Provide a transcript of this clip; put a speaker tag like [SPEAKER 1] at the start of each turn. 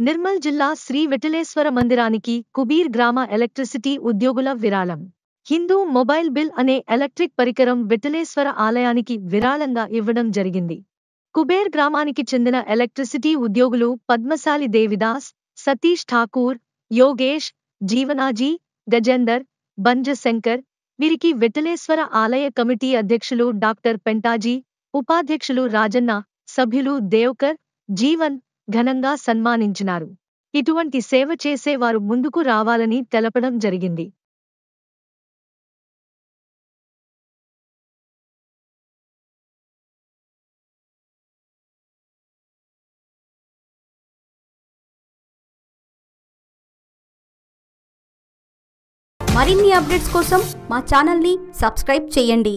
[SPEAKER 1] నిర్మల్ జిల్లా శ్రీ విఠలేశ్వర మందిరానికి కుబీర్ గ్రామ ఎలక్ట్రిసిటీ ఉద్యోగుల విరాళం. హిందూ మొబైల్ బిల్ అనే ఎలక్ట్రిక్ పరికరం విఠలేశ్వర ఆలయానికి విరాళంగా ఇవ్వడం జరిగింది. కుబేర్ గ్రామానికి చెందిన ఎలక్ట్రిసిటీ ఉద్యోగులు పద్మశాలి దేవిదాస్, సతీష్ ఠాకూర్, యోగేష్, జీవనాజీ, గజేందర్, బంజ శంకర్ వీరికి విఠలేశ్వర ఆలయ కమిటీ అధ్యక్షులు డాక్టర్ పెంటాజీ, ఉపాధ్యక్షులు రాజన్న, సభ్యులు దేవ్కర్, జీవన్ ఘనంగా సన్మానించినారు. ఇటువంటి సేవ చేసే వారు ముందుకు రావాలని తెలపడం జరిగింది.
[SPEAKER 2] మరిన్ని అప్డేట్స్ కోసం మా ఛానల్ని సబ్స్క్రైబ్ చేయండి.